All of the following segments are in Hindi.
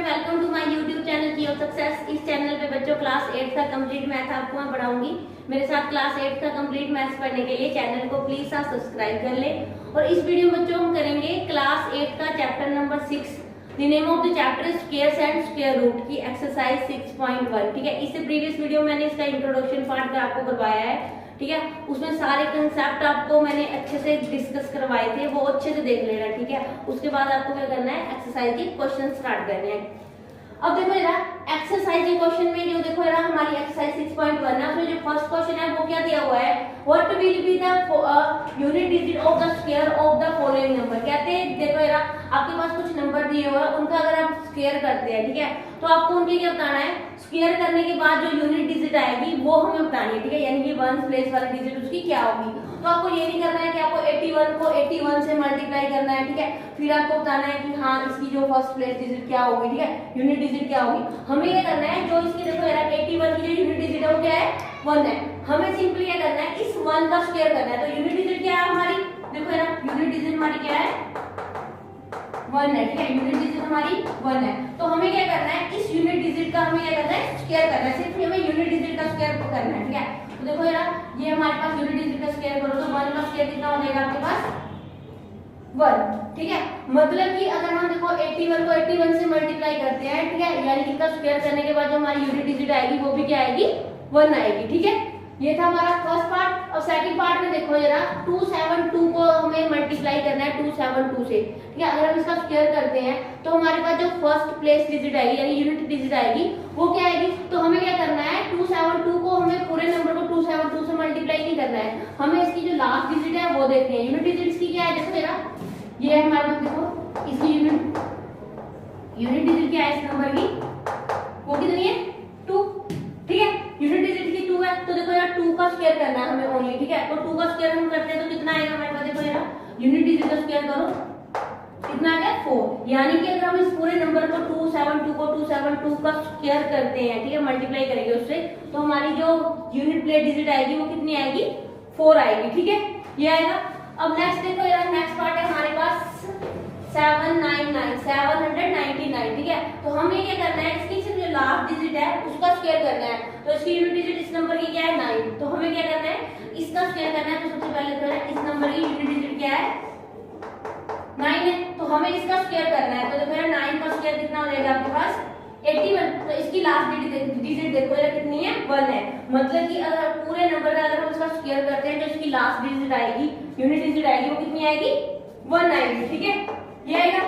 Welcome to my YouTube channel की सक्सेस। इस चैनल पे बच्चों क्लास 8 का कंप्लीट मैथ आपको मैं पढ़ाऊंगी। मेरे साथ क्लास 8 का कंप्लीट मैथ्स पढ़ने के लिए चैनल को प्लीज सा सब्सक्राइब कर ले। और इस वीडियो में बच्चों हम करेंगे क्लास 8 का chapter number 6। The name of the chapter is squares and square root की एक्सरसाइज 6.1। ठीक है, इससे प्रीवियस वीडियो मैंने इसका इंट्रोडक्शन पार्ट आपको करवाया है। ठीक है, उसमें सारे कंसेप्ट आपको मैंने अच्छे से डिस्कस करवाए थे, वो अच्छे से देख लेना। ठीक है, उसके बाद आपको क्या करना है, एक्सरसाइज के क्वेश्चन स्टार्ट करने हैं। अब देखो जरा एक्सरसाइज के क्वेश्चन में जो देखो जरा हमारी एक्सरसाइज 6.1 है, उसमें जो फर्स्ट क्वेश्चन है वो क्या दिया हुआ है, what will be the unit digit of the square of the following number. कहते हैं देखो जरा आपके पास कुछ नंबर दिए हुए हैं, उनका अगर आप स्क्वायर करते हैं, ठीक है, तो आपको उनके क्या बताना है, स्क्वायर करने के बाद जो यूनिट डिजिट आएगी वो हमें बतानी है। ठीक है, यानी कि 1 प्लेस वाली डिजिट उसकी क्या होगी। तो आपको ये नहीं करना है कि आपको 81 को 81 से मल्टीप्लाई करना है। ठीक है, फिर आपको बताना है कि हाँ इसकी जो फर्स्ट प्लेस डिजिट क्या होगी, ठीक है, यूनिट डिजिट क्या होगी। हमें ये करना है जो इसकी देखो यार 81 की जो यूनिट डिजिट है वो क्या है, 1 है। हमें सिंपली क्या करना है, इस 1 का स्क्वायर करना है। तो यूनिट डिजिट क्या है हमारी, देखो यार यूनिट डिजिट हमारी क्या है, 1 है। ठीक है, यूनिट डिजिट हमारी 1 है। तो हमें क्या करना है, इस यूनिट डिजिट का हमें क्या करना है, स्क्वायर करना है। सिर्फ हमें यूनिट डिजिट का स्क्वायर करना है। ठीक है, तो देखो यार ये हमारे पास यूनिट डिजिट का स्क्वायर करो तो 1 का स्क्वायर कितना हो जाएगा आपके पास, 1। ठीक है, मतलब कि अगर हम देखो 81 को 81 से मल्टीप्लाई करते हैं, ठीक है, यानी कि इसका स्क्वायर करने के बाद जो हमारी यूनिट डिजिट आएगी वो भी क्या आएगी, 1 आएगी। ठीक है, ये था हमारा फर्स्ट पार्ट। और सेकंड पार्ट में देखो जरा 272 को हमें मल्टीप्लाई करना है 272 से। ठीक है, अगर हम इसका स्क्वायर करते हैं तो हमारे पास जो फर्स्ट प्लेस डिजिट आएगी यानी यूनिट डिजिट आएगी वो क्या आएगी। तो हमें क्या करना है, 272 को हमें पूरे नंबर को 272 से मल्टीप्लाई नहीं करना है, हमें इसकी जो लास्ट डिजिट है वो देखते हैं। यूनिट डिजिट इसकी क्या है, देखो जरा ये है हमारे पास, देखो इसकी यूनिट डिजिट क्या है इस नंबर की, वो कितनी है, 2। ठीक है, यूनिट डिजिट की 2 है। तो देखो यार 2 का स्क्वायर करना है हमें ओनली। ठीक है, तो 2 का स्क्वायर हम करते हैं तो कितना आएगा हमारे पास, देखो यार यूनिट डिजिट का स्क्वायर करो कितना आ गया, 4। यानी कि अगर हम इस पूरे नंबर को 272 को 272 का स्क्वायर करते हैं, ठीक है, मल्टीप्लाई करेंगे उससे, तो हमारी जो यूनिट प्लेस डिजिट आएगी वो कितनी आएगी, 4 आएगी। ठीक है, ये आएगा। अब नेक्स्ट देखो यार नेक्स्ट पार्ट है हमारे पास 799। ठीक है, तो हमें क्या करना है, इसकी सिर्फ जो लास्ट डिजिट है उसका स्क्वायर करना है। तो इसकी यूनिट डिजिट इस नंबर की क्या है, 9। तो हमें क्या करना है, इसका स्क्वायर करना है। तो सबसे पहले तो इस नंबर की यूनिट डिजिट क्या है, 9 है। तो हमें इसका स्क्वायर करना है। तो देखो यार 9 का स्क्वायर कितना हो जाएगा आपके पास, 81। तो इसकी लास्ट डिजिट देखो यार कितनी है, 1 है। मतलब कि अगर पूरे नंबर का अगर हम इसका स्क्वायर करते हैं, जो इसकी लास्ट डिजिट आएगी, यूनिट डिजिट आएगी, वो कितनी आएगी, 1 आएगी। ठीक है, ये आएगा।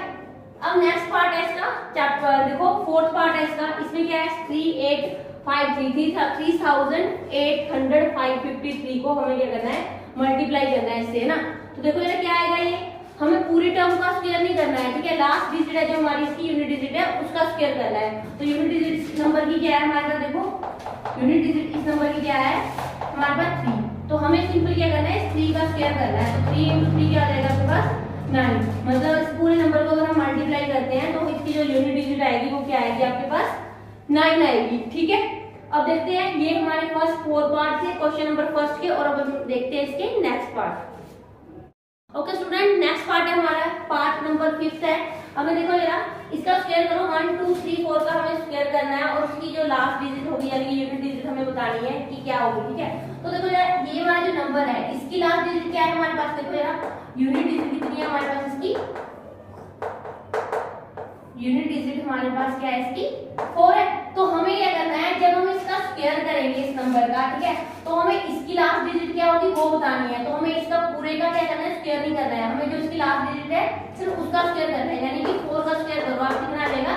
अब नेक्स्ट पार्ट है इसका चैप्टर, देखो फोर्थ पार्ट है इसका। इसमें क्या है, 3853 को हमें क्या करना है, मल्टीप्लाई करना है इससे, है ना। तो देखो यार क्या आएगा, ये हमें पूरी टर्म का स्क्वायर नहीं करना है। ठीक है, लास्ट डिजिट है जो हमारी इसकी यूनिट डिजिट है उसका स्क्वायर करना है। तो यूनिट डिजिट इस नंबर की क्या है हमारे पास, देखो यूनिट डिजिट इस नंबर की क्या है हमारे पास, 3। तो हमें सिंपल क्या करना है, 3 का स्क्वायर करना है। तो 3 × 3 क्या आ जाएगा आपके पास, 9। मतलब इस पूरे नंबर को अगर हम मल्टीप्लाई करते हैं तो इसकी जो यूनिट डिजिट आएगी वो क्या आएगी आपके पास, 9 आएगी। ठीक है, अब देखते हैं, ये हमारे फर्स्ट 4 पार्ट थे क्वेश्चन नंबर फर्स्ट के। और अब हम देखते हैं इसके next part. Okay student, next part है हमारा पार्ट नंबर 5 है। अब देखो जरा इसका स्क्वायर करो, 1 2 3 4 का हमें स्क्वायर करना है और उसकी जो लास्ट डिजिट होगी यानी कि यूनिट डिजिट हमें बतानी है कि क्या होगी। ठीक है, तो देखो यार ये हमारा जो नंबर है इसकी लास्ट डिजिट क्या है हमारे पास, देखो यार यूनिट डिजिट कितनी है हमारे पास, इसकी यूनिट डिजिट हमारे पास क्या है, इसकी 4 है। तो हमें क्या करना है, जब हम इसका स्क्वायर करेंगे इस नंबर का, ठीक है, तो हमें इसकी लास्ट डिजिट क्या होगी वो बतानी है। तो हमें इसका पूरे का क्या करना है, स्क्वायर नहीं करना है, हमें जो इसकी लास्ट डिजिट है सिर्फ उसका स्क्वायर करना है। यानी कि 4 का स्क्वायर करो आप, कितना आ जाएगा,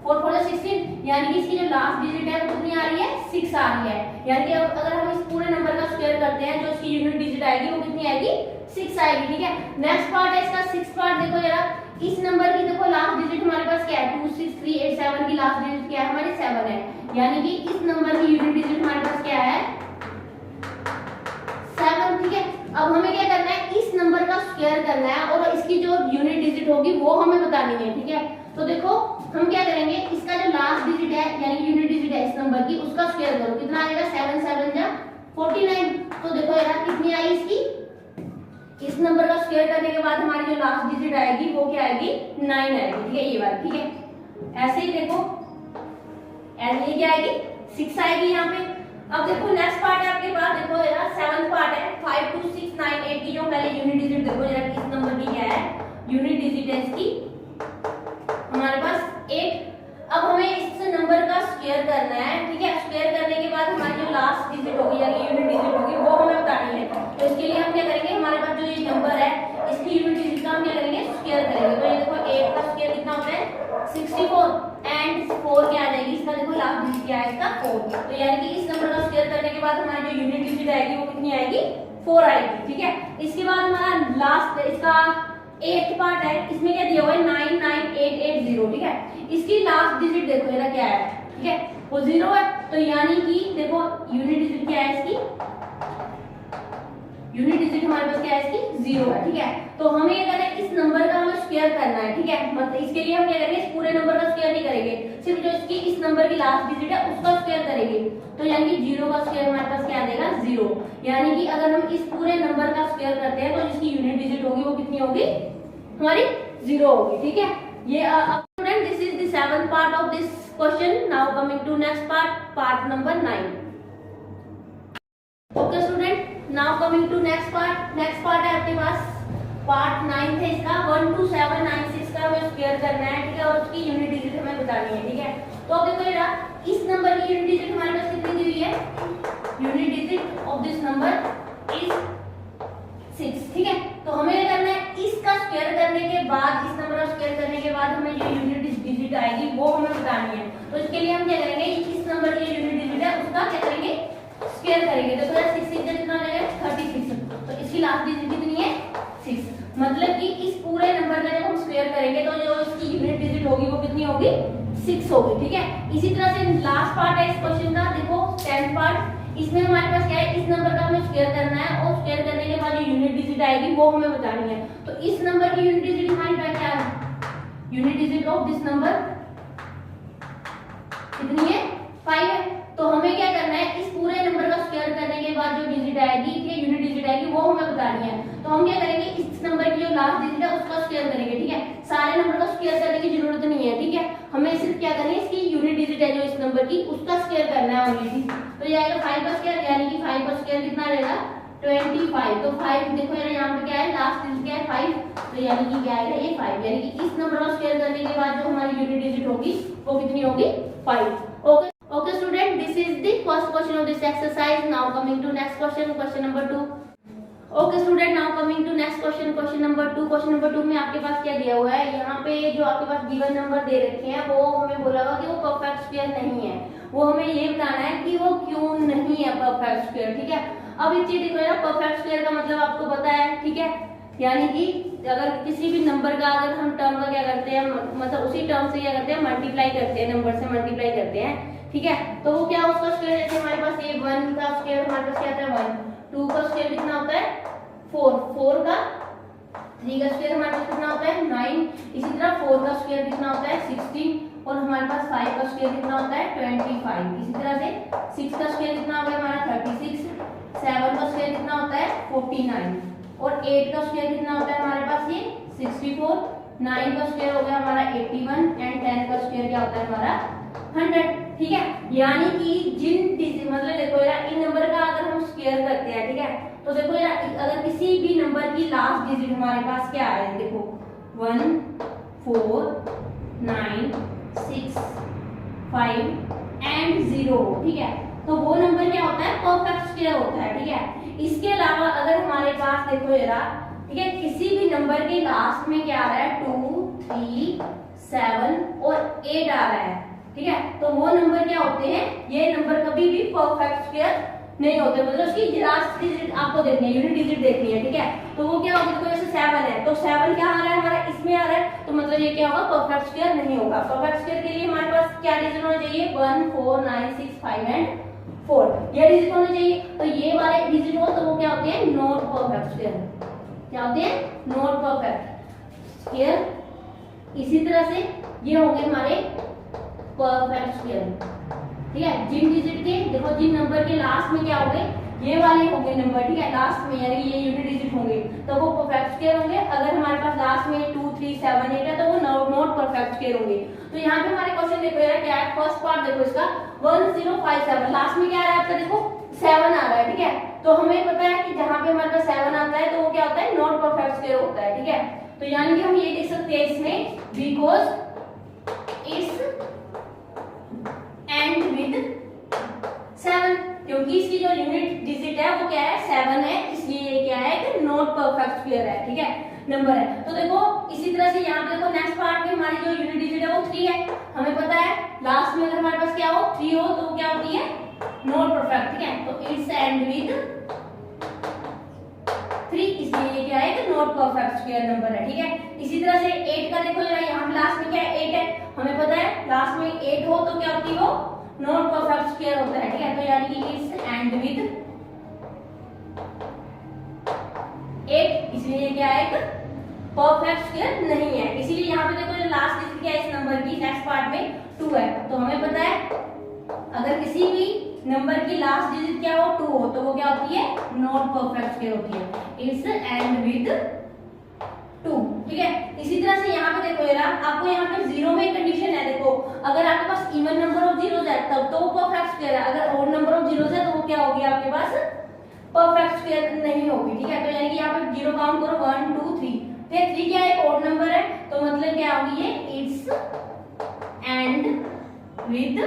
4 4 16। यानी कि इसकी जो लास्ट डिजिट है वो कितनी आ रही है, 6 आ रही है। यानी कि अगर हम इस पूरे नंबर का स्क्वायर करते हैं, जो इसकी यूनिट डिजिट आएगी वो कितनी आएगी, 6 आएगी। ठीक है, नेक्स्ट पार्ट है इसका 6 पार्ट। देखो जरा इस नंबर की देखो लास्ट डिजिट हमारे पास क्या है, 26387 की लास्ट डिजिट क्या है हमारी, 7 है। यानी कि इस नंबर की यूनिट डिजिट हमारे पास क्या है, 7। ठीक है, अब हमें क्या करना है, इस नंबर का स्क्वायर करना है और इसकी जो यूनिट डिजिट होगी वो हमें बतानी है। ठीक है, तो देखो हम क्या करेंगे, इसका जो लास्ट डिजिट है यानी यूनिट डिजिट है इस नंबर की, उसका स्क्वायर करो, कितना आ जाएगा, 7 7 जा 49। तो देखो यार कितनी आई इसकी, इस नंबर का स्क्वायर करने के बाद हमारी जो लास्ट डिजिट आएगी वो क्या आएगी, 9 आएगी। ठीक है, ये बात ठीक है। ऐसे ही देखो ऐसे क्या आएगी 6 आएगी यहाँ पे। अब देखो नेक्स्ट पार्ट है आपके पास, देखो जरा 7th पार्ट है 5 2 6 9 8 की जो पहले यूनिट डिजिट देखो जरा किस नंबर की क्या है यूनिट डिजिट है इसकी हमारे पास 8। अब हमें इस नंबर का स्क्वायर करना है, ठीक है। स्क्वायर करने के बाद हमारी जो लास्ट डिजिट होगी यानी यूनिट डिजिट होगी वो हमें बतानी है। तो इसके लिए हम क्या करेंगे, हमारे पास जो ये नंबर है इसकी यूनिट डिजिट का हम क्या करेंगे स्क्वायर करेंगे। तो ये देखो 8 का स्क्वायर कितना होता है 64 एंड 4 क्या आ जाएगी इसका, देखो लास्ट डिजिट क्या है इसका 4। तो यानी कि इस नंबर का स्क्वायर करने के बाद हमारी जो यूनिट डिजिट आएगी वो कितनी आएगी 4 आएगी, ठीक है। इसके बाद हमारा लास्ट इसका 8th पार्ट है, इसमें क्या दिया हुआ है 99880, ठीक है। इसकी लास्ट डिजिट देखो ये क्या है, ठीक है, वो 0 है। तो यानी कि देखो यूनिट डिजिट क्या है इसकी, यूनिट डिजिट हमारे पास क्या है इसकी 0 है, ठीक है। तो हमें ये करना है इस नंबर का हमें स्क्वायर करना है, ठीक है। मतलब इसके लिए हम क्या करेंगे इस पूरे नंबर का स्क्वायर नहीं करेंगे, सिर्फ जो इसकी इस नंबर की लास्ट डिजिट है उसका स्क्वायर करेंगे। तो यानी कि 0 का स्क्वायर हमारे पास क्या देगा 0। यानी कि अगर हम इस पूरे नंबर का स्क्वायर करते हैं तो जिसकी यूनिट डिजिट होगी वो कितनी होगी हमारी 0 होगी, ठीक है। ये student this is the 7th part of this question. Now coming to next part number 9। Okay student, now coming to next part है आपके पास पार्ट 9 है इसका 1 2 7 9 6 का हमें स्क्वायर करना है, ठीक है। और उसकी यूनिट डिजिट हमें बतानी है, ठीक है। तो अब देखो जरा इस नंबर की यूनिट डिजिट हमारे पास कितनी दी हुई है, unit digit of this number is 6, ठीक है। तो हमें ये करना है इसका स्क्वायर करने के बाद, इस नंबर का स्क्वायर करने के बाद हमें जो यूनिट डिजिट आएगी वो हमें बतानी है। तो इसके लिए हम क्या करेंगे इस नंबर की यूनिट डिजिट है उसका क्या करेंगे स्क्वायर करेंगे। देखो 6 6 कितना हो जाएगा 36। तो इसकी लास्ट डिजिट कितनी है 6। मतलब कि इस पूरे नंबर का जब हम स्क्वायर करेंगे तो जो इसकी यूनिट डिजिट होगी वो कितनी होगी 6 होगी, ठीक है। इसी तरह से लास्ट पार्ट है इस क्वेश्चन का, देखो 10th पार्ट। इसमें हमारे पास क्या है इस नंबर का हमें स्क्वायर करना है और स्क्वायर करने के बाद जो यूनिट डिजिट आएगी वो हमें बतानी है। तो इस नंबर की यूनिट डिजिट हमारे पास क्या है, unit digit of this number कितनी है 5 है। तो हमें क्या करना है इस पूरे नंबर का स्क्वायर करने के बाद जो डिजिट आएगी, ठीक है, यूनिट डिजिट आएगी वो हमें बतानी है। तो हम क्या करेंगे इस नंबर की जो लास्ट डिजिट है उसका स्क्वायर करेंगे, ठीक है। सारे नंबर का स्क्वायर करने की जरूरत नहीं है, ठीक है। हमें सिर्फ क्या करना है इसकी यूनिट डिजिट है जो इस नंबर की उसका स्क्वायर करना है ओनली, ठीक। तो ये आएगा 5 का स्क्वायर, यानी कि 5 का स्क्वायर कितना रहेगा 25। तो 5 देखो यहाँ पे क्या है लास्ट डिजिट क्या है 5। तो यानी कि क्या आएगा ये 5, यानी कि इस नंबर का स्क्वायर करने के बाद जो हमारी यूनिट डिजिट होगी वो कितनी होगी 5। Okay okay student, this is the first question of this exercise. Now coming to next question, question number 2। Okay student, now coming to next question, question number 2। Question number 2 में आपके पास क्या दिया हुआ है, यहाँ पे जो आपके पास गिवन नंबर दे रखे हैं वो हमें बोला हुआ कि वो परफेक्ट स्क्वायर नहीं है। वो हमें ये बताना है कि वो क्यों नहीं है परफेक्ट स्क्वायर, ठीक है। अब एक चीज देखो यार, परफेक्ट स्क्वायर का मतलब आपको पता है, ठीक है। यानी कि अगर किसी भी नंबर का अगर हम टर्म का क्या करते हैं, मतलब उसी टर्म से क्या करते हैं मल्टीप्लाई करते हैं, नंबर से मल्टीप्लाई करते हैं, ठीक है। तो वो क्या उसका स्क्वायर, जैसे हमारे पास ये 1 का स्क्वायर हमारे पास क्या आता है 1, 2 का स्क्वायर कितना होता है 4, 4 का 3 का स्क्वायर हमारे पास कितना होता है 9। इसी तरह 4 का स्क्वायर कितना होता है 16 और हमारे पास 5 का स्क्वायर कितना होता है 25। इसी तरह से 6 का स्क्वायर कितना हो गया हमारा 36, 7 का स्क्वायर कितना होता है 49 और 8 का स्क्वायर कितना होता है हमारे पास ये 64, 9 का स्क्वायर हो गया हमारा 81 एंड 10 का स्क्वायर क्या होता है हमारा 100, ठीक है। यानी कि जिन मतलब देखो यार इन नंबर का अगर हम स्क्वायर करते हैं, ठीक है, तो देखो यार अगर किसी भी नंबर की लास्ट डिजिट हमारे पास क्या आ रहा है, देखो 1 4 9 6 5 एंड 0, ठीक है। तो वो नंबर क्या होता है परफेक्ट स्क्वायर होता है, ठीक है। इसके अलावा अगर हमारे पास देखो जरा, ठीक है, किसी भी नंबर के लास्ट में क्या आ रहा है 2 3 7 और 8 आ रहा है, ठीक है, तो वो नंबर क्या होते हैं, ये नंबर कभी भी परफेक्ट स्क्वायर नहीं होते। मतलब उसकी लास्ट डिजिट आपको देखनी है, यूनिट डिजिट देखनी है, ठीक है। तो वो क्या होगा, देखो जैसे 7 है तो 7 क्या आ रहा है हमारा इसमें आ रहा है, तो मतलब ये क्या होगा परफेक्ट स्क्वायर नहीं होगा। परफेक्ट स्क्वायर के लिए हमारे पास क्या डिजिट होना चाहिए 1 4 9 6 5 एंड 4, ये डिजिट होने चाहिए। तो ये वाले डिजिट हो तो वो क्या होते हैं नॉट परफेक्ट स्क्वायर, क्या होते हैं नॉट परफेक्ट स्क्वायर। इसी तरह से ये होंगे हमारे परफेक्ट स्क्वायर, ठीक है। जिन डिजिट के देखो जिन नंबर के लास्ट में क्या हो गए ये वाले होंगे नंबर, ठीक है, लास्ट में यानी ये यूनिट डिजिट होंगे तो वो परफेक्ट स्क्वायर होंगे। अगर हमारे पास लास्ट में 2 3 7 8 है तो वो नॉट परफेक्ट स्क्वायर होंगे। तो यहाँ पे हमारे क्वेश्चन देखो यार क्या है, फर्स्ट पार्ट देखो इसका 1057, लास्ट में क्या आ रहा है आपका, देखो 7 आ रहा है, ठीक है। तो हमें पता है कि जहां पे हमारे पास 7 आता है तो वो क्या होता है, नॉट परफेक्ट स्क्वायर होता है, ठीक है। तो यानी कि हम ये लिख सकते हैं इसमें बिकॉज इट्स एंड विद 7, क्योंकि इसकी जो यूनिट डिजिट है वो क्या है, 7 है, इसलिए ये क्या है कि नॉट परफेक्ट स्क्वायर है, ठीक है, नंबर है। तो देखो इसी तरह से यहाँ पे देखो नेक्स्ट पार्ट में हमारी जो यूनिट डिजिट है वो 3 है। हमें पता है लास्ट में अगर हमारे पास क्या हो 3 हो तो वो क्या होती है, नॉट परफेक्ट, ठीक है। तो इट्स एंड विद 3, इसलिए ये क्या है कि नॉट परफेक्ट स्क्वायर नंबर है, ठीक है। इसी तरह से 8 का देखो जरा, यहाँ पे लास्ट में क्या है 8 है, हमें पता है लास्ट में 8 हो तो क्या होती है, वो नॉट परफेक्ट स्क्वायर होता है, ठीक है। तो यानी कि इट्स एंड विद 8, इसलिए ये क्या है, परफेक्ट स्क्वायर नहीं है। इसीलिए यहाँ पे देखो जो लास्ट डिजिट क्या है इस नंबर की, नेक्स्ट पार्ट में 2 है। तो हमें पता है अगर किसी भी नंबर की लास्ट डिजिट क्या हो 2 हो तो वो क्या होती है, नॉट परफेक्ट स्क्वायर होती है। इट्स एंड विद 2, ठीक है। इसी तरह से यहाँ पे देखो यार आपको यहाँ पे 0 में कंडीशन है, देखो अगर आपके पास इवन नंबर ऑफ जीरोस है तब तो वो परफेक्ट स्क्वायर है, अगर ऑड नंबर ऑफ जीरोस है तो वो क्या होगी आपके पास, परफेक्ट स्क्वायर नहीं होगी, ठीक है। तो यानी कि यहाँ पे 0 काउंट करो 1 2 3, फिर 3 क्या है, ऑड नंबर है, तो मतलब क्या होगी ये, इट्स एंड विद,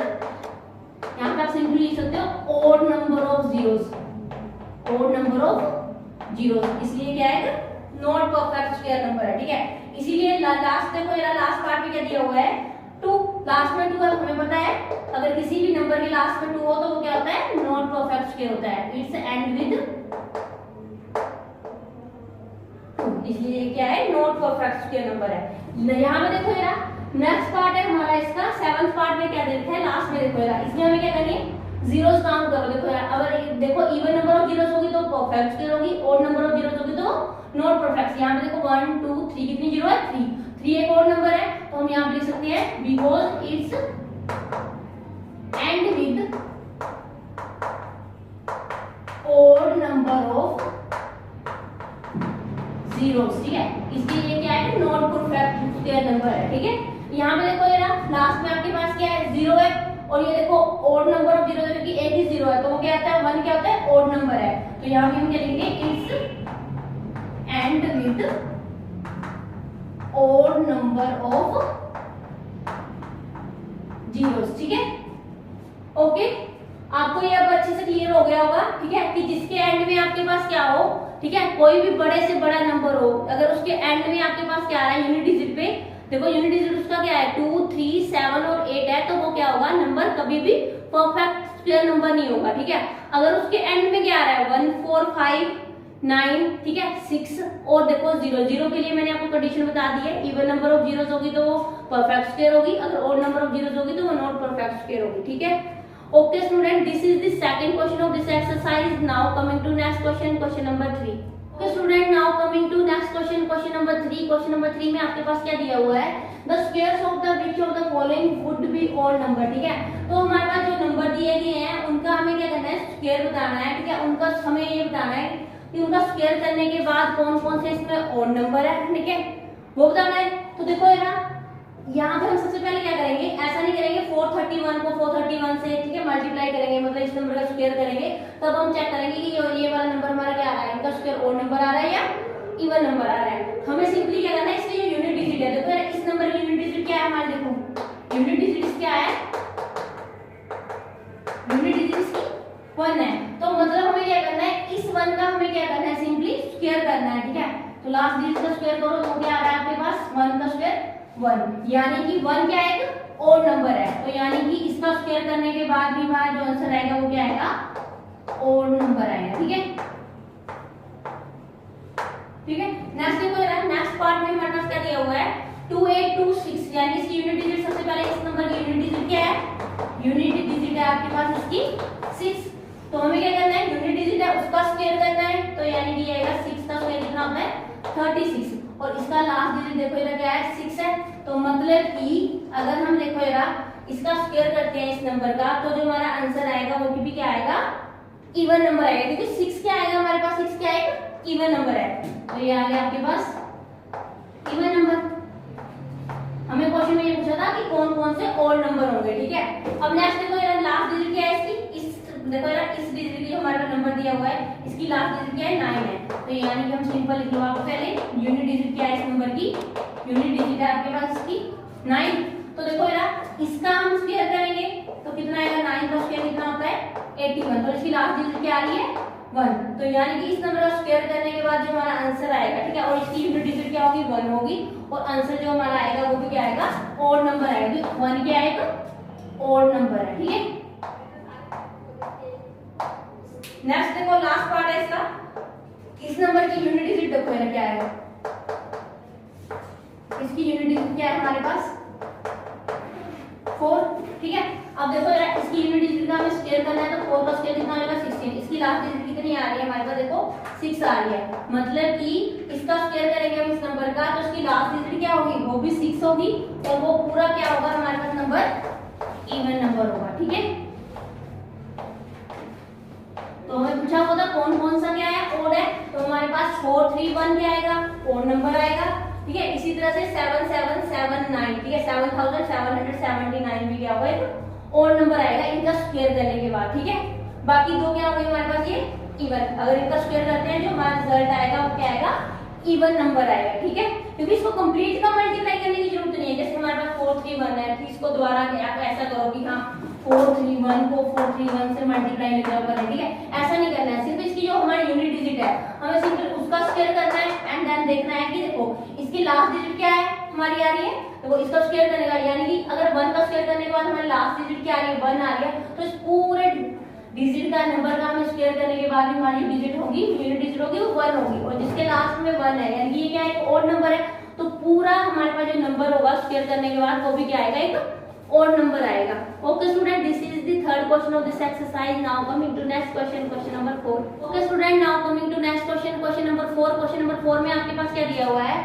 यहाँ पे आप सिंपली लिख सकते हो odd number of zeros, odd number of zeros, इसलिए क्या है, नॉट परफेक्ट स्क्वायर नंबर है, ठीक है। इसीलिए लास्ट देखो यार लास्ट पार्ट में क्या दिया हुआ है, 2, लास्ट में 2 है, हमें पता है अगर किसी भी नंबर के लास्ट में 2 हो तो वो क्या होता है, नॉट परफेक्ट स्क्वायर होता है। इट्स एंड विद 2, इसलिए क्या है, नॉट परफेक्ट स्क्वायर नंबर है। यहाँ पे देखो यार नेक्स्ट पार्ट है हमारा इसका 7th पार्ट में क्या देखते हैं, लास्ट में देखो यार इसमें हमें क्या करनी है, जीरोस काउंट करो। देखो यार अगर देखो इवन नंबर ऑफ जीरोस होगी तो परफेक्ट स्क्वायर होगी, ऑड नंबर ऑफ जीरोस होगी तो नॉट परफेक्ट। यहाँ पे देखो 1 2 3 कितनी जीरो है, 3 एक ऑड नंबर है, तो हम यहाँ पे लिख सकते हैं because it's and with odd number of zeros, ठीक है, इसलिए ये क्या है, नॉट परफेक्ट स्क्वायर नंबर है, ठीक है। यहाँ पे देखो ये ना लास्ट में आपके पास क्या है, 0 है, और ये देखो ऑड नंबर ऑफ जीरो क्योंकि एक ही 0 है तो वो क्या आता है, 1 क्या होता है, ऑड नंबर है। तो यहाँ पे हम क्या लिखेंगे, it's and with odd number of zeros, ठीक है, ओके। आपको ये अब अच्छे से क्लियर हो गया होगा, ठीक है, कि जिसके एंड में आपके पास क्या हो, ठीक है, कोई भी बड़े से बड़ा नंबर हो, अगर उसके एंड में आपके पास क्या आ रहा है, यूनिट डिजिट पे देखो, यूनिट डिजिट उसका क्या है 2 3 7 और 8 है, तो वो क्या होगा, नंबर कभी भी परफेक्ट स्क्वायर नंबर नहीं होगा, ठीक है। अगर उसके एंड में क्या आ रहा है 1 4 5 9, ठीक है, 6 और देखो 0 0 के लिए मैंने आपको कंडीशन बता दी है, इवन नंबर ऑफ जीरोस होगी तो वो परफेक्ट स्क्वायर होगी, अगर ऑड नंबर ऑफ जीरोस होगी तो वो नॉट परफेक्ट स्क्वायर होगी, ठीक है। Okay student, this is the second question of this exercise. Now coming to next question, question number 3। Okay student, now coming to next question, question number 3। Question number 3 में आपके पास क्या दिया हुआ है, the squares of the which of the following would be odd number, ठीक है। तो हमारे पास जो नंबर दिए गए हैं उनका हमें क्या करना है, स्क्वायर बताना है, ठीक है। उनका हमें ये बताना है कि उनका स्क्वायर करने के बाद कौन कौन से इसमें ऑड नंबर है, ठीक है, वो बताना है। तो देखो यहाँ पे हम सबसे पहले क्या करेंगे, ऐसा नहीं करेंगे 431 को 431 से, ठीक है, मल्टीप्लाई करेंगे, मतलब इस नंबर का स्क्वायर करेंगे, तब हम चेक करेंगे कि ये वाला नंबर हमारा क्या आ रहा है, इनका स्क्वायर ऑड नंबर आ रहा है या इवन नंबर आ रहा है। हमें सिंपली क्या करना है, इसकी जो यूनिट डिजिट है, देखो यार इस नंबर की यूनिट डिजिट क्या है हमारे, देखो यूनिट डिजिट क्या है, यूनिट डिजिट इसकी 1 है, तो मतलब हमें क्या करना है, इस 1 का हमें क्या करना है, सिंपली स्क्वायर करना है, ठीक है। तो लास्ट डिजिट का स्क्वायर करो तो क्या आ रहा है आपके पास, 1 का स्क्वायर 1, यानी कि 1 क्या है, एक ऑड नंबर है, तो यानी कि इसका स्क्वायर करने के बाद भी हमारा जो आंसर आएगा वो क्या आएगा, ऑड नंबर आएगा, ठीक है, ठीक है। नेक्स्ट देखो यार, नेक्स्ट पार्ट में हमारे पास क्या दिया हुआ है 2826, यानी इसकी यूनिट डिजिट, सबसे पहले इस नंबर की यूनिट डिजिट क्या है, यूनिट डिजिट है आपके पास इसकी 6, तो हमें क्या करना है, यूनिट डिजिट है उसका स्क्वायर करना है, तो यानी कि आएगा 6 का स्क्वायर कितना होता है 36, और इसका लास्ट डिजिट देखो इधर क्या है 6 है, तो मतलब कि अगर हम देखो यार इसका स्क्वायर करते हैं इस नंबर का, तो जो हमारा आंसर आएगा वो भी क्या आएगा इवन नंबर आएगा, क्योंकि 6 क्या आएगा हमारे पास, 6 क्या आएगा, इवन नंबर है, तो ये आ गया आपके पास इवन नंबर। हमें क्वेश्चन में ये पूछा था कि कौन कौन से ऑड नंबर होंगे, ठीक है। अब नेक्स्ट देखो यार, लास्ट डिजिट क्या है इसकी, इस देखो यार इस डिजिट की जो हमारे पास नंबर दिया हुआ है, इसकी लास्ट डिजिट क्या है, 9 है, तो यानी कि हम सिंपल लिख लो आपको पहले यूनिट डिजिट क्या है इस नंबर की, यूनिट डिजिट है आपके पास इसकी 9। तो देखो यार इसका हम स्क्वायर करेंगे तो कितना आएगा, 9 का स्क्वायर कितना होता है 81, तो इसकी लास्ट डिजिट क्या आ रही है 1, तो यानी कि इस नंबर का स्क्वायर करने के बाद जो हमारा आंसर आएगा, ठीक है, और इसकी यूनिट डिजिट क्या होगी 1 होगी, और आंसर जो हमारा आएगा वो भी क्या आएगा, ऑड नंबर आएगा, 1 क्या आएगा, ऑड नंबर है, ठीक है। नेक्स्ट देखो लास्ट पार्ट है इसका, इस नंबर की यूनिट डिजिट देखो यार क्या आएगा, इसकी यूनिट डिजिट क्या है हमारे पास 4, ठीक है। अब देखो यार इसकी यूनिट डिजिट का हमें स्क्वायर करना है, तो 4 का स्क्वायर कितना आएगा 16, इसकी लास्ट डिजिट कितनी आ रही है हमारे पास, देखो 6 आ रही है, मतलब कि इसका स्क्वायर करेंगे हम इस नंबर का, तो इसकी लास्ट डिजिट क्या होगी, वो भी 6 होगी, और वो पूरा क्या होगा हमारे पास नंबर इवन नंबर होगा, ठीक है। तो हमें पूछा होगा कौन कौन सा क्या है, ऑड है, तो हमारे पास 431 क्या आएगा, ऑड नंबर आएगा, ठीक है। इसी तरह से 7779, ठीक है, 7779 भी क्या होगा, एक ऑड नंबर आएगा इनका स्क्वायर करने के बाद, ठीक है। बाकी दो क्या होंगे हमारे पास ये इवन, अगर इनका स्क्वायर करते हैं जो हमारा रिजल्ट आएगा वो क्या आएगा, इवन नंबर आएगा, ठीक है। क्योंकि इसको कंप्लीट का मल्टीप्लाई करने की जरूरत नहीं है, जैसे हमारे पास 431 है, फिर इसको दोबारा आप ऐसा करो कि हाँ 431 को 431 से मल्टीप्लाई ले जाओ करें, ठीक है, ऐसा नहीं करना है, सिर्फ इसकी जो हमारी यूनिट डिजिट है हमें सिंपल उसका स्क्वायर करना है, एंड देन देखना है कि देखो इसकी लास्ट डिजिट क्या है हमारी आ रही है, तो वो इसका स्क्वायर करने का, यानी कि अगर 1 का स्क्वायर करने के बाद हमारी लास्ट डिजिट क्या आ रही है 1 आ रही है, तो इस पूरे डिजिट का नंबर का हमें स्क्वायर करने के बाद हमारी डिजिट होगी, यूनिट डिजिट होगी वो 1 होगी, और जिसके लास्ट में 1 है यानी कि ये क्या है एक ऑड नंबर है, तो पूरा हमारे पास जो नंबर होगा स्क्वायर करने के बाद वो भी क्या आएगा, एक odd number आएगा। Okay student, this is the third question of this exercise. Now coming to next question, question number 4. Okay student, now coming to next question, question number 4. Question number 4 में आपके पास क्या दिया हुआ है,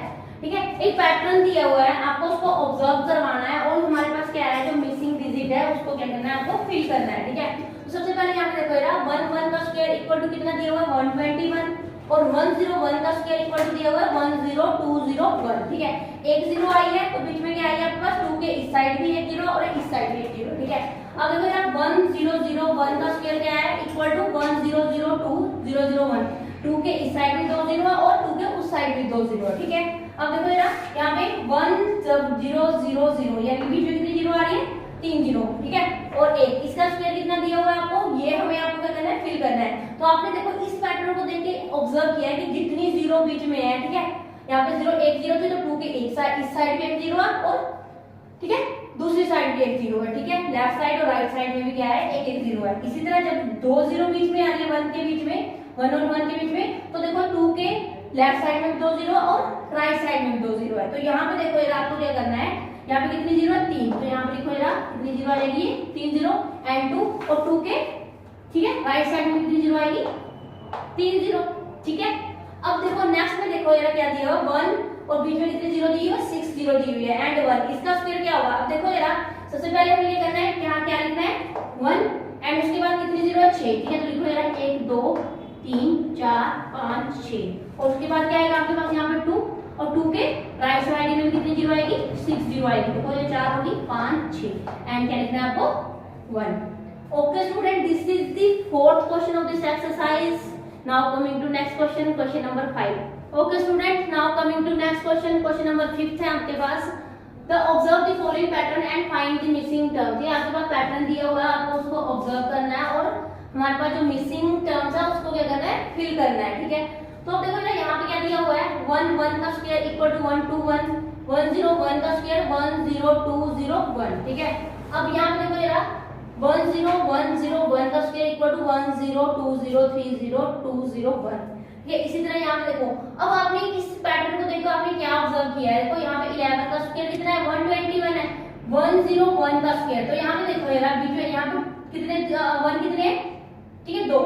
ठीक है, एक पैटर्न दिया हुआ है, आपको उसको ऑब्जर्व करवाना है, और हमारे पास क्या है जो मिसिंग डिजिट है उसको क्या करना है, आपको फिल करना है, ठीक है। तो सबसे पहले यहाँ पे देखो यार 1 का स्क्वायर इक्वल टू कितना दिया हुआ है 121, और 101 का स्क्वायर इक्वल टू दिया हुआ है 10201, ठीक है। एक जीरो आई है तो बीच में क्या आई है आपके पास 2 के इस साइड भी एक जीरो और इस साइड भी एक जीरो, ठीक है। अब देखो यार 1001 का स्क्वायर क्या है इक्वल टू 1002001, 2 के इस साइड भी 2 जीरो और 2 के उस साइड भी 2 जीरो, ठीक है। अब देखो यार यहाँ पे 1000 यानी बीच में कितनी जीरो आ रही है 3 जीरो, ठीक है, और एक इसका स्क्वायर कितना दिया हुआ है आपको, ये हमें आपको क्या करना है फिल करना है। तो आपने देखो इस पैटर्न को देख के ऑब्जर्व किया है कि जितनी जीरो बीच में है, ठीक है, यहाँ पे जीरो एक जीरो थी तो 2 के एक साइड इस साइड भी एक जीरो है, और ठीक है दूसरी साइड भी एक जीरो है, ठीक है, लेफ्ट साइड और राइट साइड में भी क्या है एक एक जीरो है। इसी तरह जब 2 जीरो बीच में आ रही है 1 के बीच में, 1 और 1 के बीच में, तो देखो 2 के लेफ्ट साइड में 2 जीरो और राइट साइड में 2 जीरो है। तो यहाँ पे देखो यार आपको क्या करना है, यहाँ पे कितनी जीरो है 3, तो यहाँ पे लिखो यार कितनी जीरो आ जाएगी 3 जीरो एंड 2, और 2 के ठीक है राइट साइड में कितनी जीरो आएगी 3 जीरो, ठीक है। अब देखो नेक्स्ट में देखो यार क्या दिया हुआ 1 और बीच में कितनी जीरो दी हुई है 6 जीरो दी हुई है एंड 1, इसका स्क्वायर क्या होगा। अब देखो यार सबसे पहले हमें ये करना है यहाँ क्या लिखना है 1 एंड उसके बाद कितनी जीरो है 6, ठीक है, तो लिखो यार 1 2 3 4 5 6, और उसके बाद क्या आएगा आपके पास यहाँ पे 2, और 2 के राइट साइड में भी कितनी जीरो आएगी 6 जीरो आएगी, देखो ये 4 होगी 5 6 एंड क्या लिखना है आपको 1। Okay student, this is the fourth question of this exercise. Now coming to next question, question number 5. Okay student, now coming to next question, question number 5 है आपके पास। The observe the following pattern and find the missing terms। ये आपके पास पैटर्न दिया हुआ है, आपको उसको ऑब्जर्व करना है और हमारे पास जो मिसिंग टर्म्स है उसको क्या करना है फिल करना है, ठीक है। तो अब देखो ना यहाँ पे क्या दिया हुआ है 1 1 का स्क्वायर इक्वल टू 121, 101 का स्क्वायर 10201, ठीक है। अब यहाँ पे देखो जरा 10101 का स्क्वायर इक्वल टू 102030201, ठीक है। इसी तरह यहाँ पे देखो, अब आपने इस पैटर्न को देखो आपने क्या ऑब्जर्व किया है, देखो यहाँ पे 11 का स्क्वायर कितना है 121 है, 101 का स्क्वायर, तो यहाँ पे देखो यार बीच में यहाँ पे कितने 1 कितने हैं, ठीक है 2,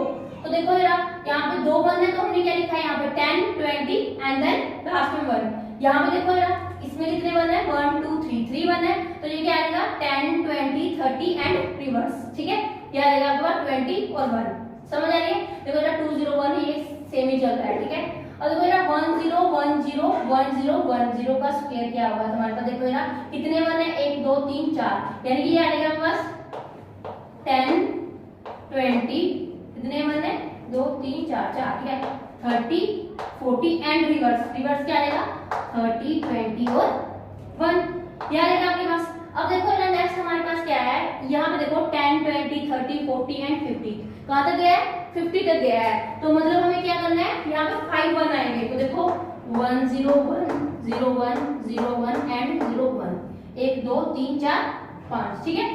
तो देखो यार यहाँ पे 2 1 है तो हमने क्या लिखा है यहाँ पे 10 20 एंड देन लास्ट में 1, यहाँ पे देखो यार इसमें कितने 1 है 1 2 3 1 है, तो ये क्या आएगा 10 20 30 एंड रिवर्स, ठीक है, ये आएगा आपके पास 20 और 1, समझ आ रही है? देखो जरा 201 ये सेम ही चल रहा है, ठीक है। और देखो जरा 10101010 का स्क्वायर क्या होगा तुम्हारे पास, देखो जरा कितने वन है, 1 2 3 4, यानी कि ये आएगा आपके पास 10 20, कितने वन है 2 3 4 4, ठीक है, 30 40 एंड रिवर्स क्या आएगा 30 20 और 1, ये आएगा आपके पास। अब देखो ना नेक्स्ट हमारे पास क्या है, यहाँ पे देखो 10 20 30 40 एंड 50, कहाँ तक गया है 50 तक गया है। तो मतलब हमें क्या करना है, यहाँ पे 5 1 आएंगे, तो देखो 1 0 1 0 1 0 1 एंड 0 1, 1 2 3 4 5, ठीक है,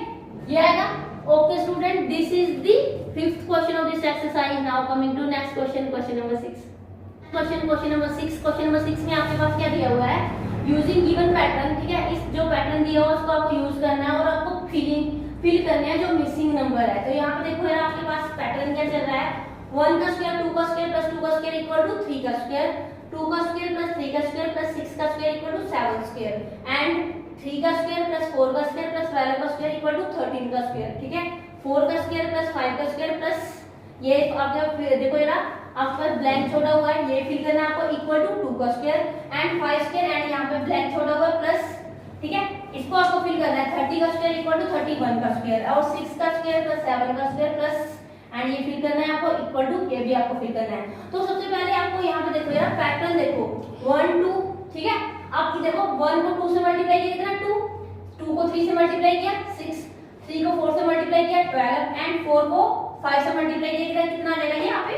ये आएगा। Okay student, this is the fifth question of this exercise. Now coming to next question, question number 6। Question number 6 में आपके पास क्या दिया हुआ है, यूजिंग गिवन पैटर्न, ठीक है, इस जो पैटर्न दिया हुआ उसको आपको यूज करना है और आपको फिल करना है जो मिसिंग नंबर है। तो यहाँ पे देखो यार आपके पास पैटर्न क्या चल रहा है, 1 का स्क्वायर 2 का स्क्वायर प्लस 2 का स्क्वायर इक्वल टू 3 का स्क्वायर, 2 का स्क्वायर प्लस 3 का स्क्वायर प्लस 6 का square equal to 7 square, and 3 का स्क्वायर प्लस 4 का स्क्वायर प्लस 12 का स्क्वायर इक्वल टू 13 का स्क्वायर, ठीक है, 4 का स्क्वायर प्लस 5 का स्क्वायर प्लस ये आपका देखो यार आपके पास ब्लैंक छोड़ा हुआ है, ये फिल करना है आपको इक्वल टू 2 का स्क्वायर एंड 5 स्क्वायर एंड यहाँ पे ब्लैंक छोड़ा हुआ है प्लस, ठीक है, इसको आपको फिल करना है 30 का स्क्वायर इक्वल टू 31 का स्क्वायर और 6 का स्क्वायर प्लस 7 का स्क्वायर प्लस एंड ये फिल करना है आपको इक्वल टू, ये भी आपको फिल करना है। तो सबसे पहले आपको यहाँ पे देखो यार पैटर्न देखो 1 2, ठीक है, आपकी देखो 1 को 2 से मल्टीप्लाई किया कितना 2 को 3 से मल्टीप्लाई किया 6, 3 को 4 से मल्टीप्लाई किया 12 एंड 4 को 5 से मल्टीप्लाई किया कितना आएगा यहाँ पे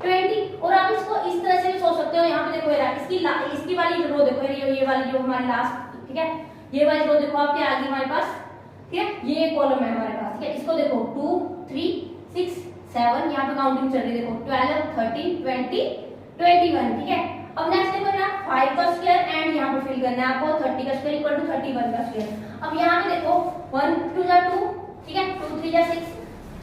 20। और आप इसको इस तरह से भी सोच सकते हो, यहाँ पे देखो यार इसकी वाली रो देखो, ये वाली जो हमारी लास्ट, ठीक है, ये वाली रो देखो आपके आगे हमारे पास, ठीक है, ये कॉलम है हमारे पास, ठीक है, इसको देखो 2 3 6 7, यहाँ पे काउंटिंग चल रही है देखो 12 13 20 21, ठीक है। अब नेक्स्ट देखो यार 5 का स्क्वायर एंड यहाँ पे फिल करना है आपको 30 का स्क्वायर इक्वल टू 31 का स्क्वायर। अब यहाँ पे देखो 1 2 जा 2, ठीक है, 2 3 जा 6,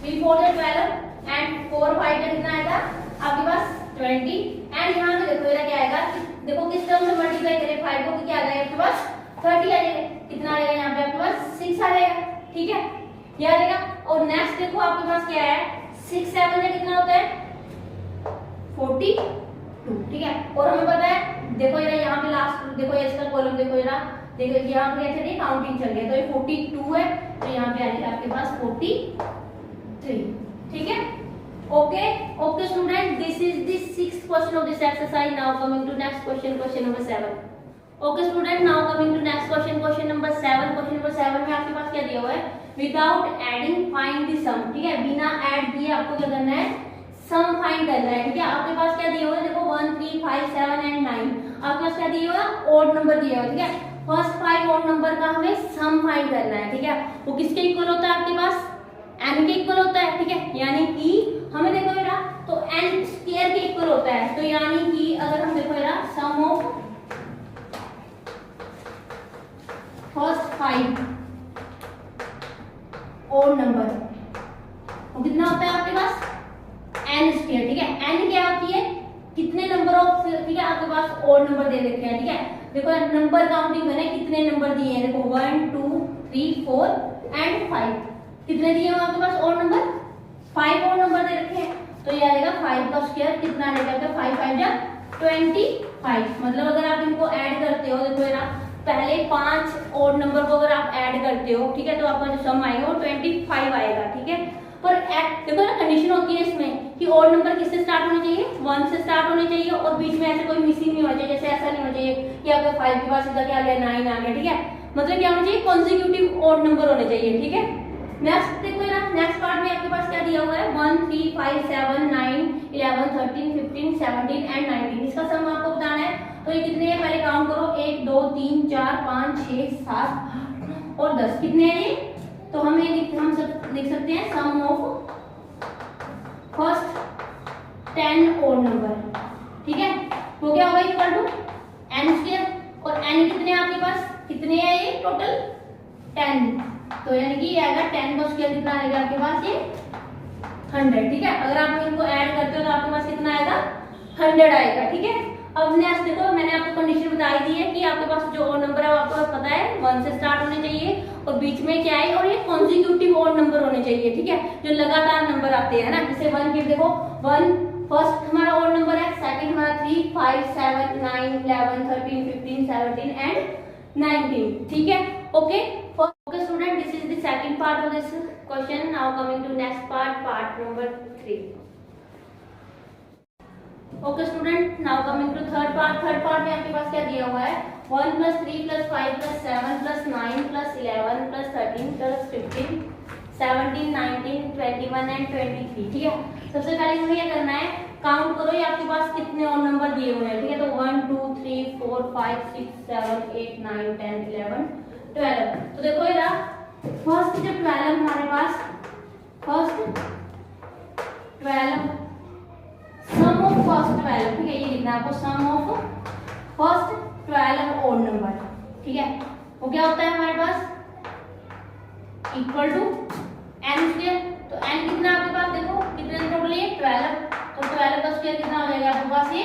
3 4 जा 12 एंड 4 5 जा कितना आएगा आपके पास 20 एंड यहाँ पे देखो ये क्या आएगा, देखो किस टर्म से मल्टीप्लाई करें 5 को, क्या आ जाएगा आपके पास 30 आ जाएगा, कितना आएगा यहाँ पे आपके पास 6 आ जाएगा, ठीक है, ये आ जाएगा। और नेक्स्ट देखो आपके पास क्या है 6 7 से कितना होता है 42, ठीक है, और हमें पता है देखो ये यहाँ पे लास्ट देखो इसका कॉलम देखो जरा, देखो यहाँ पे चलिए काउंटिंग चल रही है, तो ये 42 है, तो यहाँ पे आ जाएगा आपके पास 43, ठीक है। Okay student, this is the sixth question of this exercise. Now coming to next question, question number 7. Okay student, now coming to next question, question number 7. Question number 7 में आपके पास क्या दिया हुआ है, without adding find the sum, ठीक है, बिना ऐड किए आपको क्या करना है सम फाइंड करना है, ठीक है। आपके पास क्या दिया हुआ है, देखो 1 3 5 7 एंड 9, आपके पास क्या दिया हुआ है ऑड नंबर दिया हुआ है, ठीक है, फर्स्ट 5 ऑड नंबर का हमें सम फाइंड करना है, ठीक है, वो किसके इक्वल होता है आपके पास n के इक्वल होता है, ठीक है, यानी कि हमें देखो बेटा तो n स्क्वायर के इक्वल होता है, तो यानी कि अगर हम देखो बेटा सम ऑफ फर्स्ट 5 ऑड नंबर वो कितना होता है आपके पास n स्क्वायर, ठीक है, n क्या होती है कितने नंबर ऑफ, ठीक है, आपके पास ऑड नंबर दे रखे हैं, ठीक है, देखो नंबर काउंटिंग मैंने कितने नंबर दिए हैं, देखो 1 2 3 4 एंड 5, कितने दिए हैं आपके पास और नंबर 5 और नंबर दे रखे हैं, तो ये आएगा 5 का स्क्वायर कितना आएगा 5 5 जा 25, मतलब अगर आप इनको ऐड करते हो देखो ना पहले 5 और नंबर को अगर आप ऐड करते हो, ठीक है, तो आपका जो सम आएगा वो 25 आएगा, ठीक है। पर देखो ना कंडीशन होती है इसमें कि और नंबर किससे स्टार्ट होने चाहिए 1 से स्टार्ट होने चाहिए और बीच में ऐसे कोई मिसिंग नहीं होना चाहिए, जैसे ऐसा नहीं होना चाहिए कि आपका 5 के बाद सीधा क्या आ गया 9 आ गया, ठीक है, मतलब क्या होना चाहिए कॉन्जिक्यूटिव ऑड नंबर होने चाहिए, ठीक है। नेक्स्ट देखो ना नेक्स्ट पार्ट में आपके पास क्या दिया हुआ है 1 3 5 7 9 11 13 15 17 एंड 19, इसका सम आपको बताना है, तो ये कितने हैं पहले काउंट करो 1 2 3 4 5 6 7 8 और 10, कितने हैं ये, तो हम सब लिख सकते हैं सम ऑफ फर्स्ट 10 ऑड नंबर, ठीक है, तो क्या होगा इक्वल टू n स्क्वायर, और n कितने हैं आपके पास कितने हैं ये टोटल 10, तो यानी कि आएगा 10 का स्क्वायर कितना आएगा आपके पास ये 100, ठीक है, अगर आप इनको ऐड करते हो तो आपके पास कितना आएगा 100 आएगा, ठीक है। अब नेक्स्ट देखो मैंने आपको कंडीशन बताई दी है कि आपके पास जो और नंबर है आपको पता है 1 से स्टार्ट होने चाहिए और बीच में क्या है, और ये कॉन्जिक्यूटिव ऑड नंबर होने चाहिए, ठीक है, जो लगातार नंबर आते हैं ना। जैसे 1 की देखो 1 फर्स्ट हमारा ऑड नंबर है, सेकंड हमारा 3 5 7 9 11 13 15 17 एंड 19, ठीक है। Okay okay student, this is the second part of this question. Now coming to next part number 3। Okay student, now coming to third part में आपके पास क्या दिया हुआ है, 1 + 3 + 5 + 7 + 9 + 11 + 13 + 15 17 19 21 एंड 23, ठीक है। सबसे पहले हमें क्या करना है, काउंट करो ये आपके पास कितने और नंबर दिए हुए हैं, ठीक है। तो 1 2 3 4 5 6 7 8 9 10 11 12। तो देखो ये फर्स्ट जो 12 हमारे पास, फर्स्ट 12 सम ऑफ फर्स्ट 12, ठीक है, ये लिखना है आपको, सम ऑफ फर्स्ट 12 ऑड नंबर, ठीक है। वो क्या होता है हमारे पास, इक्वल टू n स्क्वायर। तो n कितना आपके पास देखो कितने टोटल है 12, तो 12 का स्क्वायर कितना हो जाएगा आपके पास, ये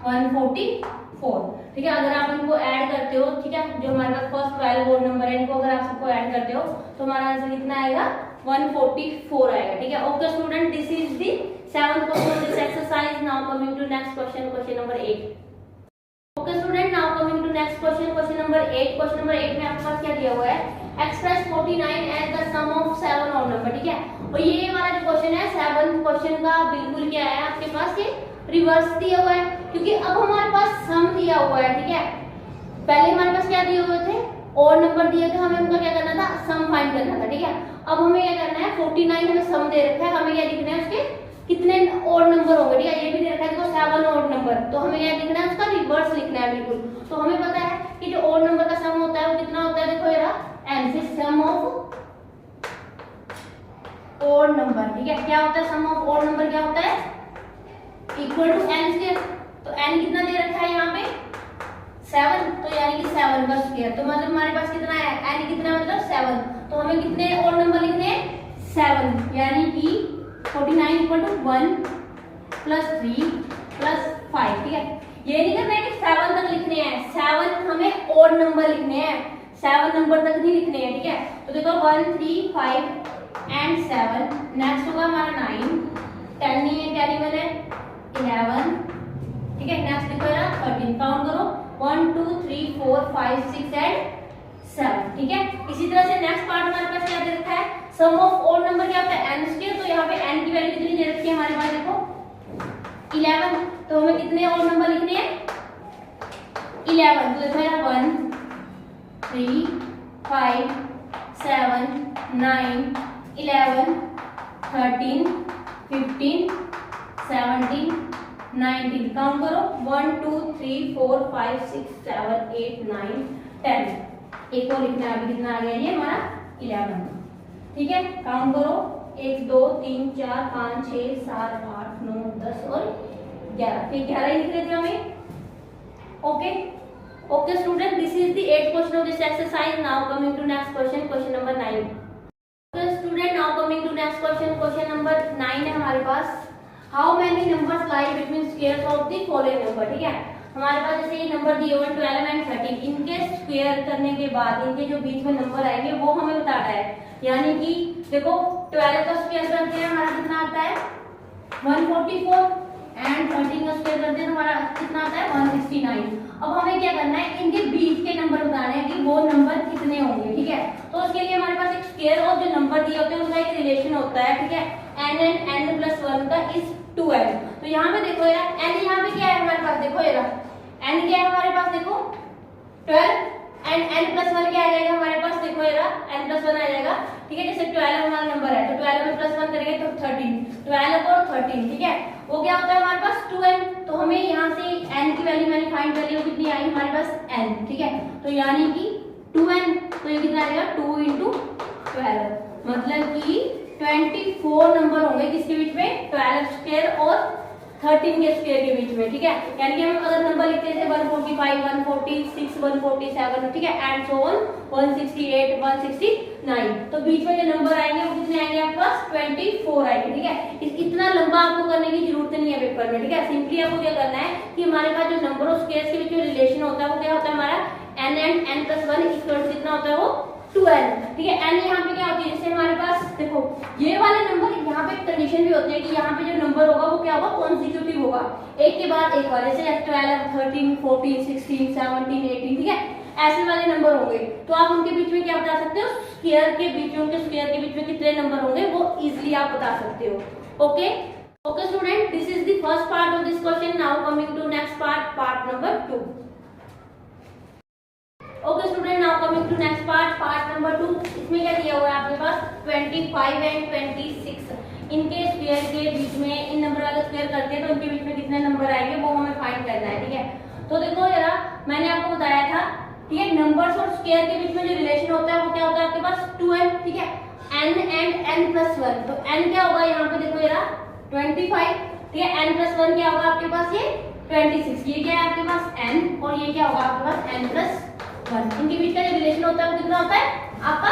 144, ठीक है। अगर आप इनको ऐड करते हो, ठीक है, जो हमारे पास फर्स्ट 12 ऑड नंबर है, इनको अगर आप सबको ऐड करते हो तो हमारा आंसर कितना आएगा, 144 आएगा, ठीक है। Okay student, this is the 7th question of this exercise. Now coming to next question, question number 8। Okay student, now coming to next question, question number 8। Question number 8 में आपके पास क्या दिया हुआ है, express 49 as the sum of 7 odd number, ठीक है। और ये हमारा जो क्वेश्चन है 7th क्वेश्चन का बिल्कुल क्या है आपके पास, ये रिवर्स दिया हुआ है, क्योंकि अब हमारे पास सम दिया हुआ है, ठीक है। पहले हमारे पास क्या दिए हुए थे, ऑड नंबर दिए थे, हमें उनका क्या करना था, सम फाइंड करना था, ठीक है। अब हमें क्या करना है, 49 हमें सम दे रखा है, हमें क्या लिखना है, उसके कितने ऑड नंबर होंगे, ठीक है। ये भी दे रखा है देखो 7 ऑड नंबर, तो हमें क्या लिखना है, उसका रिवर्स लिखना है बिल्कुल। तो हमें पता है कि जो ऑड नंबर का सम होता है वो कितना होता है, देखो ये n से सम ऑफ ऑड नंबर, ठीक है। क्या होता है सम ऑफ ऑड नंबर, क्या होता है, इक्वल टू n स्क्वायर। तो n कितना दे रखा है यहाँ पे 7, तो यानी कि 7 का स्क्वायर, तो मतलब हमारे पास कितना है, n कितना मतलब 7, तो हमें कितने ऑड नंबर लिखने हैं 7, यानी कि 49 इक्वल टू 1 + 3 + 5, ठीक है। ये नहीं करना है कि 7 तक लिखने हैं, 7 हमें ऑड नंबर लिखने हैं, 7 नंबर तक नहीं लिखने हैं, ठीक है। तो देखो 1 3 5 एंड 7, नेक्स्ट होगा हमारा 9, 10 नहीं है, 10 है 11, ठीक है। नेक्स्ट देखो यार 13, काउंट करो 1 2 3 4 5 6 एंड 7, ठीक है। इसी तरह से नेक्स्ट पार्ट हमारे पास क्या दे रखा है, सम ऑफ ऑड नंबर क्या होता है, n स्क्वायर। तो यहाँ पे n की वैल्यू कितनी दे रखी है हमारे पास, देखो 11, तो हमें कितने ऑड नंबर लिखने हैं 11। तो देखो यार 1 3 5 7 9 11 13 15 17 19, काउंट करो 1 2 3 4 5 6 7 8 9 10, एक और लिखना है, अभी कितना आ गया ये हमारा 11, ठीक है। काउंट करो 1 2 3 4 5 6 7 8 9 10 और 11, फिर 11 ही लिख लेते हैं हमें। Okay okay student, this is the 8th question of this exercise. Now coming to next question, question number 9। Okay student, now coming to next question, question number 9 है हमारे पास, how many numbers lie between squares of the following number, ठीक है। हमारे पास जैसे ये नंबर दिए हुए 12 एंड 13, इनके स्क्वायर करने के बाद इनके जो बीच में नंबर आएंगे वो हमें बताना है, यानी कि देखो 12 का स्क्वायर करते हैं हमारा कितना आता है 144 एंड 13 का स्क्वायर करते हैं तो हमारा कितना आता है 169। अब हमें क्या करना है, इनके बीच के नंबर बताने हैं कि वो नंबर कितने होंगे, ठीक है। तो उसके लिए हमारे पास एक स्क्वायर और जो नंबर दिए होते हैं उनका एक रिलेशन होता है, ठीक है। n एंड n + 1 का इज 2n। तो यहाँ पे देखो यार n यहाँ पे क्या है हमारे पास, देखो ये n क्या है हमारे पास, देखो 12 एंड n + 1 क्या आ जाएगा हमारे पास, देखो ये n + 1 आ जाएगा, ठीक है। जैसे 12 हमारा नंबर है तो 12 में +1 करेंगे तो 13, 12 और 13, ठीक है। वो क्या होता है हमारे पास 2n। तो हमें यहाँ से n की वैल्यू मैंने फाइंड कर ली, वो कितनी आई हमारे पास n, ठीक है। तो यानी कि 2n, तो ये कितना आएगा 2 × 12, मतलब कि 24 नंबर होंगे किसके बीच में, 12 स्क्वायर और 13 के स्क्वायर के बीच में, ठीक है। यानी कि हम अगर नंबर लिखते थे 145 146 147, ठीक है, एंड सो ऑन 168 169, तो बीच में जो नंबर आएंगे वो कितने आएंगे आपके पास 24 आएंगे, ठीक है। इतना लंबा आपको करने की जरूरत नहीं है पेपर में, ठीक है। सिंपली आपको क्या करना है कि हमारे पास जो नंबर और स्क्वायर के बीच में रिलेशन होता है वो क्या होता है हमारा n and n + 1 equal to कितना कितना होता है वो 2n, ठीक है। n यहाँ पे क्या होती है, जैसे हमारे पास देखो ये वाले नंबर, यहाँ पे कंडीशन भी होती है कि यहाँ पे जो नंबर होगा वो क्या होगा, कॉन्सिक्यूटिव होगा, एक के बाद एक वाले, जैसे 12 13 14 16 17 18, ठीक है, ऐसे वाले नंबर होंगे। तो आप उनके बीच में क्या बता सकते हो, स्क्वायर के बीच में, उनके स्क्वायर के बीच में कितने नंबर होंगे वो इजीली आप बता सकते हो। Okay okay student, this is the first part of this question. Now coming to next part, part number 2। Okay student, now coming to next part, part number 2। इसमें क्या दिया हुआ है आपके पास, 25 एंड 26 इनके स्क्वायर के बीच में, इन नंबर का स्क्वायर करते हैं तो इनके बीच में कितने नंबर आएंगे वो हमें फाइंड करना है, ठीक है। तो देखो जरा, मैंने आपको बताया था, ठीक है, नंबर्स और स्क्वायर के बीच में जो रिलेशन होता है वो क्या होता है आपके पास 2n, ठीक है, n एंड n प्लस 1। तो n क्या होगा यहाँ पे देखो जरा 25, ठीक है, n प्लस 1 क्या होगा आपके पास ये 26, ये क्या है आपके पास n, और ये क्या होगा आपके पास n प्लस 1। इनके बीच का जो रिलेशन होता है वो कितना होता है आपका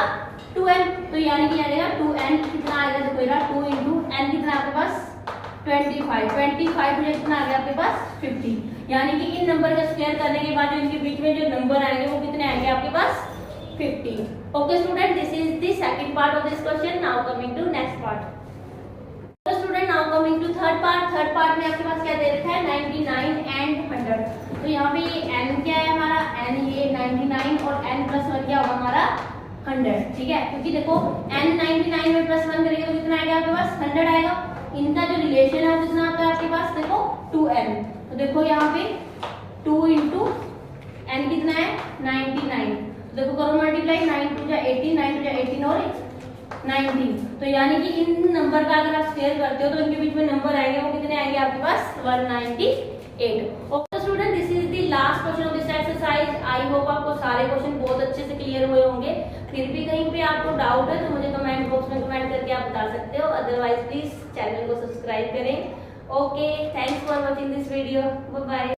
2n। तो यानी कि आएगा 2n कितना आएगा देखो जरा, 2 इंटू n कितना आपके पास 25 में कितना आ गया आपके पास 50, यानी कि इन नंबर का स्क्वायर करने के बाद जो इनके बीच में जो नंबर आएंगे वो कितने आएंगे आपके पास 50। Okay student, this is the second part of this question. Now coming to next part. तो student now coming to third part. Third part में आपके पास क्या दे रखा है, 99 एंड 100। तो यहाँ पे ये n क्या है हमारा, n ये 99 और n प्लस 1 क्या होगा हमारा 100, ठीक है, क्योंकि देखो n 99 में प्लस 1 करेंगे तो कितना आएगा आपके पास 100 आएगा। इनका जो रिलेशन है कितना आता है आपके पास देखो 2n। तो देखो यहाँ पे 2 इंटू n कितना है 99, तो देखो करो मल्टीप्लाई, 9 2 जा 18, 9 2 जा 18 और 19। तो यानी कि इन नंबर का अगर आप स्क्वायर करते हो तो इनके बीच में नंबर आएंगे वो कितने आएंगे आपके पास 198। Okay student, this is the last question of this exercise. I hope आपको सारे क्वेश्चन बहुत अच्छे से क्लियर हुए होंगे। फिर भी कहीं पे आपको डाउट है तो मुझे कमेंट बॉक्स में कमेंट करके आप बता सकते हो, अदरवाइज प्लीज चैनल को सब्सक्राइब करें। Okay, thanks for watching this video, bye bye.